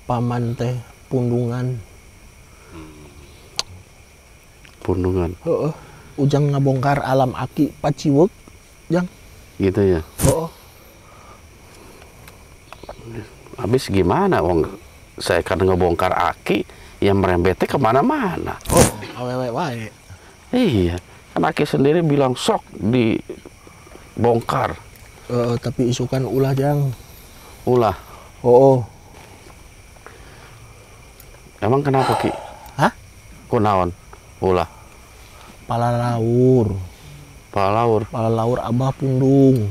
paman teh pundungan. Ujang ngabongkar alam Aki paciwek, Jang. Gitu ya. Habis gimana wong saya kan ngebongkar Aki yang merembetnya kemana-mana. Oh, awewe wae. Iya, kan Aki sendiri bilang sok dibongkar. Tapi isukan ulah Jang. Ulah. Oh. Emang kenapa Ki? Hah? Kunaon? Ulah. Pala laur. Pala laur Abah pundung.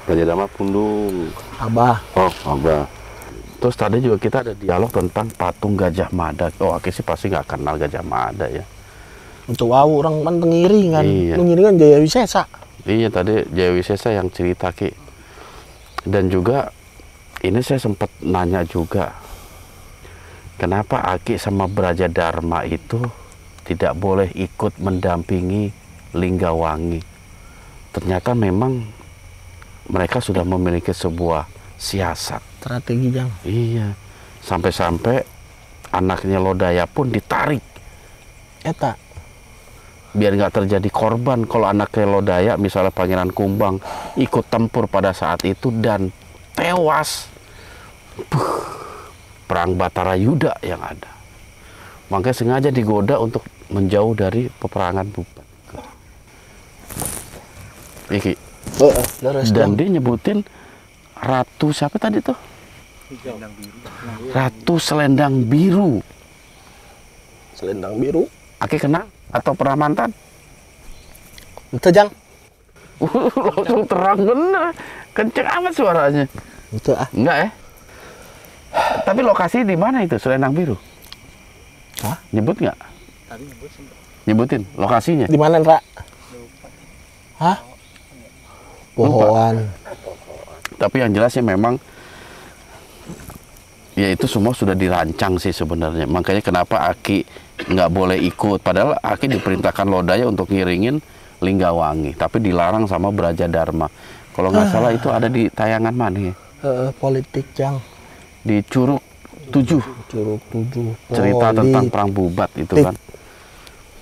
Raja Dharma pundung. Abah. Oh, Abah. Terus tadi juga kita ada dialog tentang patung Gajah Mada. Oh, Aki sih pasti nggak kenal Gajah Mada ya. Untuk wau orang man tengiringan. Iya. Tengiringan Jaya Wisesa. Iya, tadi Jaya Wisesa yang cerita Ki. Dan juga ini saya sempat nanya juga, kenapa Aki sama Braja Dharma itu tidak boleh ikut mendampingi Linggawangi? Ternyata memang mereka sudah memiliki sebuah siasat. Strategi Jang. Iya, sampai-sampai anaknya Lodaya pun ditarik. Eta. Biar nggak terjadi korban kalau anaknya Lodaya, misalnya Pangeran Kumbang, ikut tempur pada saat itu dan tewas. Perang Batara Yuda yang ada. Makanya sengaja digoda untuk menjauh dari peperangan Bubat. Iki. Dan dia nyebutin Ratu siapa tadi tuh? Ratu Selendang Biru. Selendang biru. Aki kenal atau pernah mantan? Itu Jang. Langsung terang bener. Kenceng amat suaranya. Itu ah. Enggak ya? Tapi lokasi di mana itu Selendang Biru? Hah? Nyebut nggak? Nyebutin lokasinya. Di mana, Ra? Hah? Pohoan. Tapi yang jelasnya memang ya itu semua sudah dirancang sih sebenarnya. Makanya kenapa Aki nggak boleh ikut. Padahal Aki diperintahkan Lodaya untuk ngiringin Linggawangi, tapi dilarang sama Braja Dharma. Kalau nggak salah itu ada di tayangan mana ya? Politik Jang. Di Curug 7. Curug 7. Cerita tentang perang Bubat itu kan.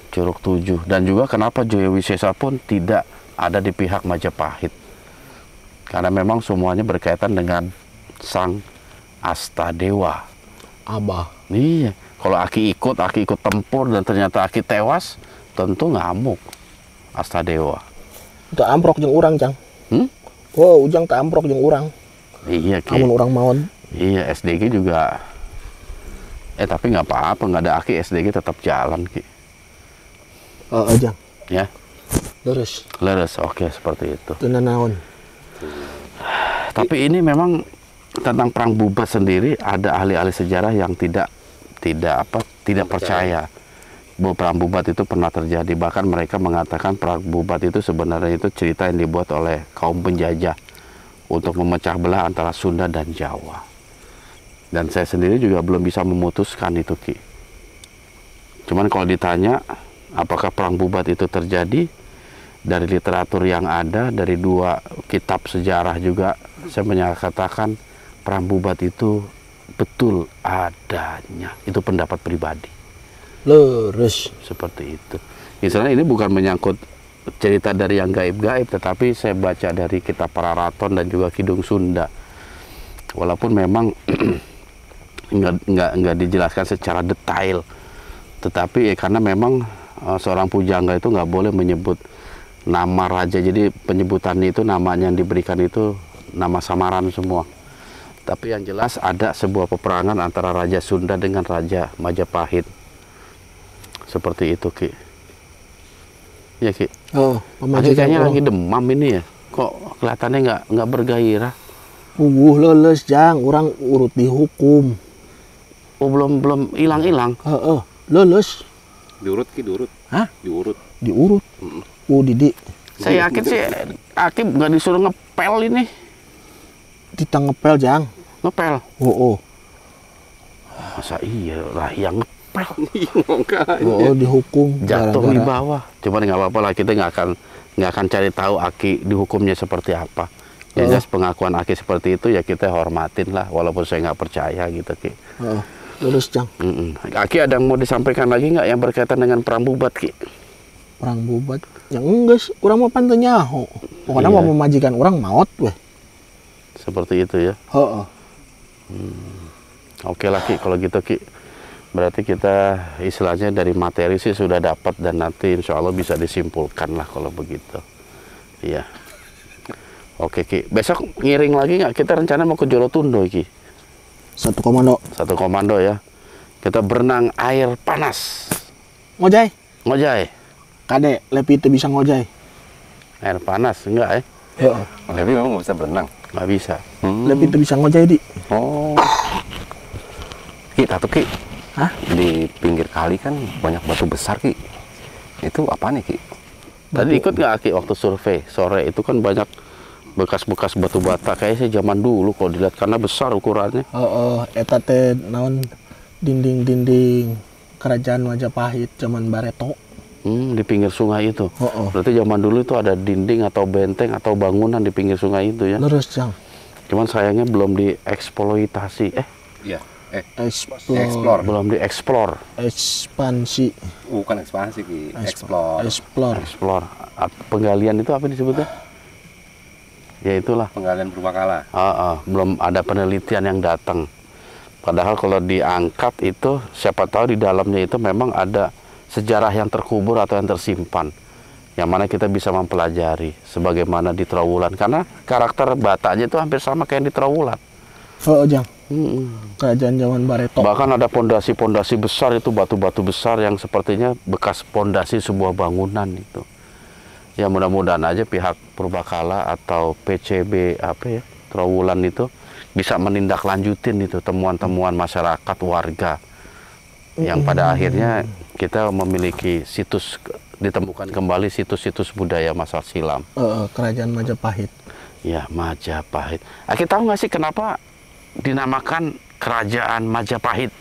Curug 7. Dan juga kenapa Jaya Wisesa pun tidak ada di pihak Majapahit. Karena memang semuanya berkaitan dengan Sang Astadewa. Abah. Iya. Kalau Aki ikut tempur dan ternyata Aki tewas, tentu ngamuk Astadewa. Itu amprok jeung urang Jang. Ujang tak amprok jeung urang. Iya Ki. Amun urang maon. Iya, SDG juga. Tapi nggak apa-apa, nggak ada Aki, SDG tetap jalan Ki. Jang. Ya. Lurus. Oke, seperti itu. Teu naon. Tapi ini memang tentang perang Bubat sendiri ada ahli-ahli sejarah yang tidak percaya bahwa perang Bubat itu pernah terjadi. Bahkan mereka mengatakan perang Bubat itu sebenarnya itu cerita yang dibuat oleh kaum penjajah untuk memecah belah antara Sunda dan Jawa. Dan saya sendiri juga belum bisa memutuskan itu Ki. Cuman kalau ditanya apakah perang Bubat itu terjadi, dari literatur yang ada, dari 2 kitab sejarah juga, saya menyatakan perang Bubat itu betul adanya. Itu pendapat pribadi. Lurus. Seperti itu. Misalnya ini bukan menyangkut cerita dari yang gaib-gaib, tetapi saya baca dari kitab Pararaton dan juga Kidung Sunda. Walaupun memang nggak dijelaskan secara detail, tetapi karena memang seorang pujangga itu nggak boleh menyebut nama raja, jadi penyebutannya itu namanya yang diberikan itu nama samaran semua. Tapi yang jelas ada sebuah peperangan antara Raja Sunda dengan Raja Majapahit. Seperti itu Ki. Ya Ki. Kayaknya lagi demam ini ya. Kok kelihatannya nggak bergairah? Leles Jang, orang urut dihukum. Oh belum hilang. Leles. Diurut Ki, diurut. Hah? Diurut. Diurut. Didi. Saya yakin sih Aki nggak disuruh ngepel ini. Kita ngepel Jang. Ngepel? Masa iya lah yang ngepel? Dihukum. Jatuh di bawah. Cuman nggak apa-apa lah, kita nggak akan cari tahu Aki dihukumnya seperti apa. Ya jelas pengakuan Aki seperti itu ya kita hormatin lah, walaupun saya nggak percaya gitu Ki. Lurus Jang. Aki ada yang mau disampaikan lagi nggak yang berkaitan dengan perang Bubat Ki? Perang Bubat? Yang enggak, orang mau pantenya nyaho. Pokoknya mau memajikan orang maut weh. Seperti itu ya. Oke lah Ki, kalau gitu Ki. Berarti kita istilahnya dari materi sih sudah dapat dan nanti insya Allah bisa disimpulkan lah kalau begitu. Iya. Oke Ki, besok ngiring lagi nggak? Kita rencana mau ke Jolotundo Ki. Satu komando. Satu komando ya. Kita berenang air panas. Ngojay. Ngojay. Kade, Lepi itu bisa ngojay. Air panas enggak ya? Heeh. Tapi memang nggak bisa berenang. Nggak bisa. Lepi itu bisa ngojay di. Oh. Ki, Tatu Ki. Hah? Di pinggir kali kan banyak batu besar Ki. Itu apa nih Ki? Tadi ikut nggak Ki waktu survei sore itu kan banyak bekas-bekas batu bata kayaknya zaman dulu kalau dilihat karena besar ukurannya. Eta teh naon dinding-dinding kerajaan Majapahit zaman Bareto. Di pinggir sungai itu. Berarti zaman dulu itu ada dinding atau benteng atau bangunan di pinggir sungai itu ya. Lurus Jang. Cuman sayangnya belum dieksploitasi. Iya. Explore. Belum dieksplor. Ekspansi. Bukan ekspansi Ki. Explore. Explore. Penggalian itu apa disebutnya? Ya itulah. Penggalian purbakala. Belum ada penelitian yang datang. Padahal kalau diangkat itu siapa tahu di dalamnya itu memang ada sejarah yang terkubur atau yang tersimpan. Yang mana kita bisa mempelajari sebagaimana di Trawulan. Karena karakter batanya itu hampir sama kayak di Trawulan. Jang. Kerajaan zaman Bareto. Bahkan ada pondasi-pondasi besar itu, batu-batu besar yang sepertinya bekas pondasi sebuah bangunan itu. Ya mudah-mudahan aja pihak Purbakala atau PCB Trawulan itu bisa menindaklanjutin itu temuan-temuan masyarakat warga yang pada akhirnya kita memiliki situs, ditemukan kembali situs-situs budaya masa silam. Kerajaan Majapahit. Ya Majapahit. Aki tahu nggak sih kenapa dinamakan Kerajaan Majapahit?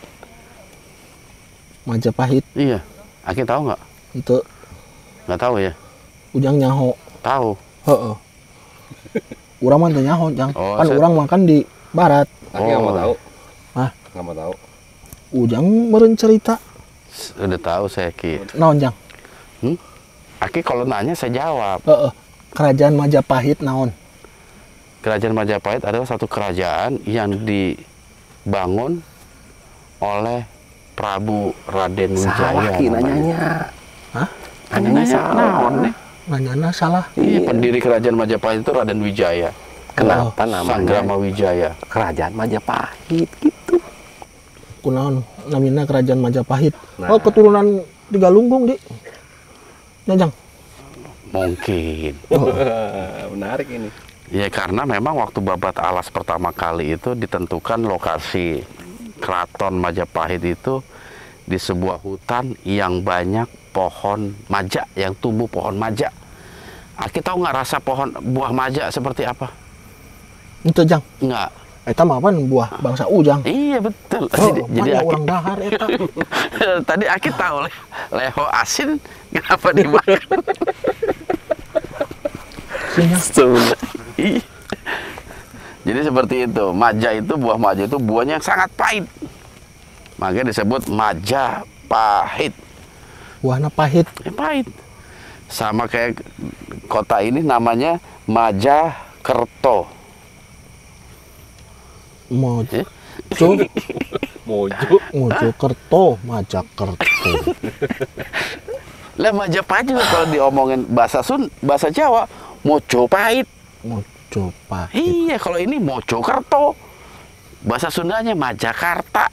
Majapahit. Iya. Aki tahu nggak? Itu Nggak tahu ya? Ujang nyaho. Tahu. Urang mah teu nyaho, Jang. Oh, Kan urang makan di barat. Aki nggak mau tahu. Hah? Nggak mau tahu. Ujang meureun cerita. Udah tahu saya Ki. Naon, Jang? Aki kalau nanya saya jawab. Kerajaan Majapahit naon? Kerajaan Majapahit adalah satu kerajaan yang dibangun oleh Prabu Raden Wijaya. Salah Ki nanyanya. Hah? Nanya salah. Nanyana salah. Iya, pendiri kerajaan Majapahit itu Raden Wijaya. Kenapa namanya Sanggrama Wijaya. Kerajaan Majapahit gitu? Kunaon namina Kerajaan Majapahit. Nah. Keturunan di Galunggung, Di. Ya, Jang. Mungkin. Menarik ini. Ya karena memang waktu babat alas pertama kali itu ditentukan lokasi keraton Majapahit itu di sebuah hutan yang banyak pohon maja, yang tumbuh pohon maja. Aki tahu nggak rasa buah maja seperti apa? Itu, Jang. Enggak. Eta mah apa buah bangsa Ujang. Iya betul. Jadi orang dahar eta. Tadi Aki tahu leho asin kenapa dimakan? Jadi seperti itu. Maja itu, buah maja itu buahnya yang sangat pahit. Makanya disebut Majapahit. Buahna pahit. Pahit. Sama kayak kota ini namanya Majakerto. Mojokerto, Majakerto. Lah Majapahit juga kalau diomongin bahasa Jawa, Mojopahit. Mojopahit. Iya, kalau ini Mojokerto. Bahasa Sundanya Majakarta.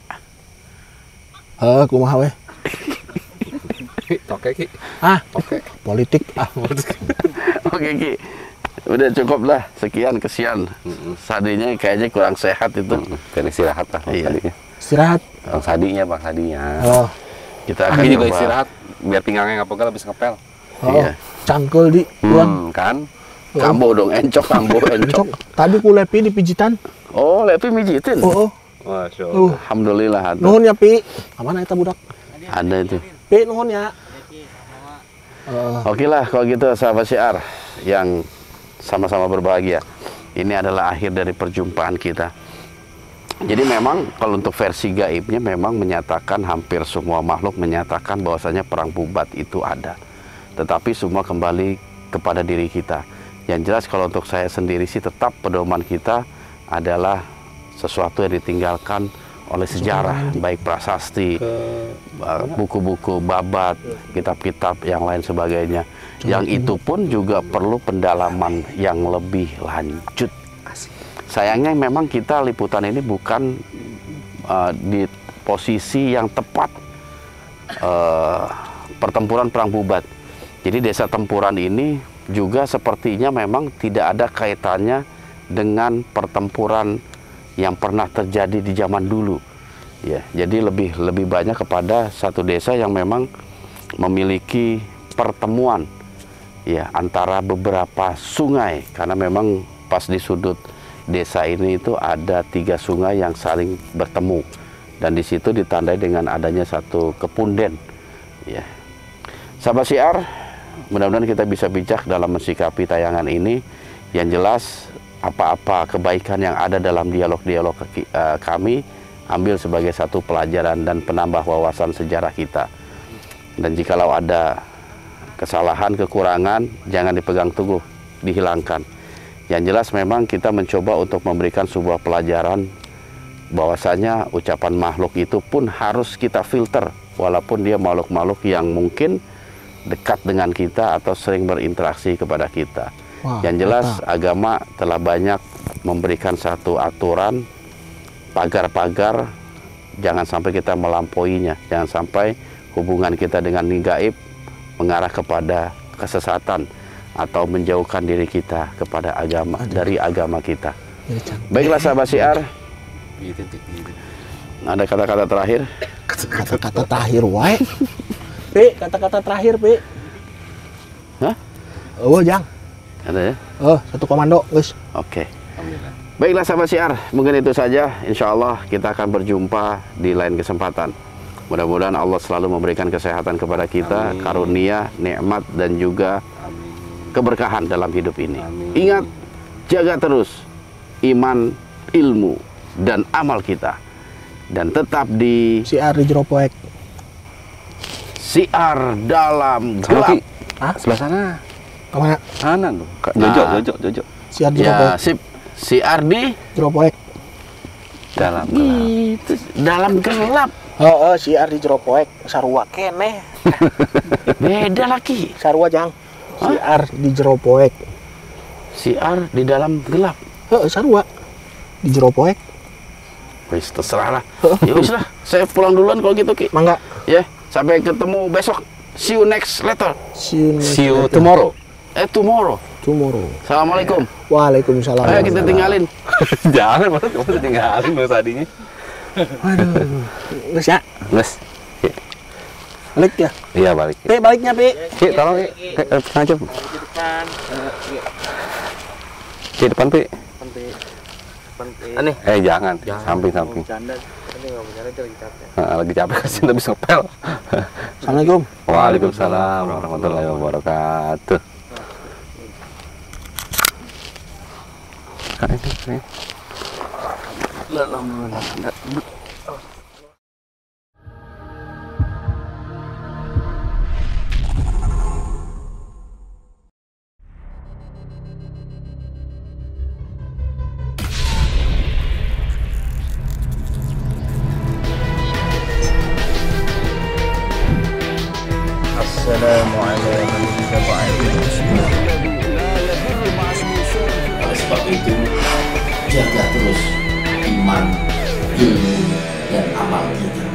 Kumaha we? Oke Ki. Oke. Politik. Oke Ki. Udah cukup lah, sekian kesian. Sadinya kayaknya kurang sehat itu. Kan istirahat lah. Iya. Istirahat. Bang Sadinya. Kita akan Aki juga coba. istirahat biar pinggangnya nggak pegel habis ngepel. Iya. Cangkel Di. Kan? Kambo dong, encok, kambo, encok. Tadi ku Lepi di pijitan. Oh, Lepi mijitin. Masya Allah. Alhamdulillah ada. Nuhun ya, Pi. Kamana eta budak? Ada itu. Pi, nuhun ya. Oke lah, kalau gitu sahabat syiar yang sama-sama berbahagia. Ini adalah akhir dari perjumpaan kita. Jadi memang kalau untuk versi gaibnya memang menyatakan hampir semua makhluk menyatakan bahwasanya perang Bubat itu ada. Tetapi semua kembali kepada diri kita. Yang jelas kalau untuk saya sendiri sih tetap pedoman kita adalah sesuatu yang ditinggalkan oleh sejarah, baik prasasti, buku-buku babat, kitab-kitab yang lain sebagainya. Yang itu pun juga perlu pendalaman yang lebih lanjut. Sayangnya memang kita liputan ini bukan di posisi yang tepat pertempuran Perang Bubat. Jadi desa Tempuran ini juga sepertinya memang tidak ada kaitannya dengan pertempuran yang pernah terjadi di zaman dulu, ya. Jadi lebih banyak kepada satu desa yang memang memiliki pertemuan, ya, antara beberapa sungai, karena memang pas di sudut desa ini itu ada 3 sungai yang saling bertemu, dan di situ ditandai dengan adanya satu kepunden, ya. Sahabat Syiar, mudah-mudahan kita bisa bijak dalam mensikapi tayangan ini. Yang jelas, apa-apa kebaikan yang ada dalam dialog-dialog kami ambil sebagai satu pelajaran dan penambah wawasan sejarah kita. Dan jikalau ada kesalahan, kekurangan, jangan dipegang teguh, dihilangkan. Yang jelas memang kita mencoba untuk memberikan sebuah pelajaran bahwasanya ucapan makhluk itu pun harus kita filter, walaupun dia makhluk-makhluk yang mungkin dekat dengan kita atau sering berinteraksi kepada kita. Wah, yang jelas agama telah banyak memberikan satu aturan, pagar-pagar, jangan sampai kita melampauinya, jangan sampai hubungan kita dengan gaib mengarah kepada kesesatan atau menjauhkan diri kita kepada agama, dari agama kita. Baiklah sahabat Syiar, ada kata-kata terakhir? Kata-kata terakhir wae. Pi, kata-kata terakhir, Pi. Hah? Oh, Jang. Ada ya? Oh, satu komando, guys. Oke. Baiklah sahabat Syiar, mungkin itu saja. Insya Allah kita akan berjumpa di lain kesempatan. Mudah-mudahan Allah selalu memberikan kesehatan kepada kita, karunia, nikmat, dan juga keberkahan dalam hidup ini. Ingat, jaga terus iman, ilmu, dan amal kita. Dan tetap di Syiar di Jero Poek. Syiar dalam Sana, gelap. Ki. Sebelah sana. Kemana? Sana tuh. Nah. Jojo. Syiar di Jero Ya, Poek. sip. Syiar di Jero Poek. Dalam gelap. itu dalam gelap. Oh, Syiar di Jero Poek. Sarua keneh. Beda lagi. Sarua, Jang. Syiar di Jero Poek. Syiar di dalam gelap. Sarua di Jero Poek. Wis terserah lah. Ya wis lah. Saya pulang duluan kalau gitu, Ki. Mangga. Ya, sampai ketemu besok. See you next later. See you Tomorrow. Tomorrow. Assalamualaikum. Waalaikumsalam. Ayo kita tinggalin. Jangan, masa tinggalin lo tadinya. Aduh. Guys ya. Guys. Balik ya. Iya, balik. Pi, baliknya, Pi. Ki, tolong, Ki. Tengah jam. Ki, depan, Pi. Aneh. Jangan. Samping. Lagi capek kasih lebih ngepel. Assalamualaikum. Waalaikumsalam warahmatullahi wabarakatuh. Oleh sebab itu, jaga terus iman, ilmu, dan amal kita.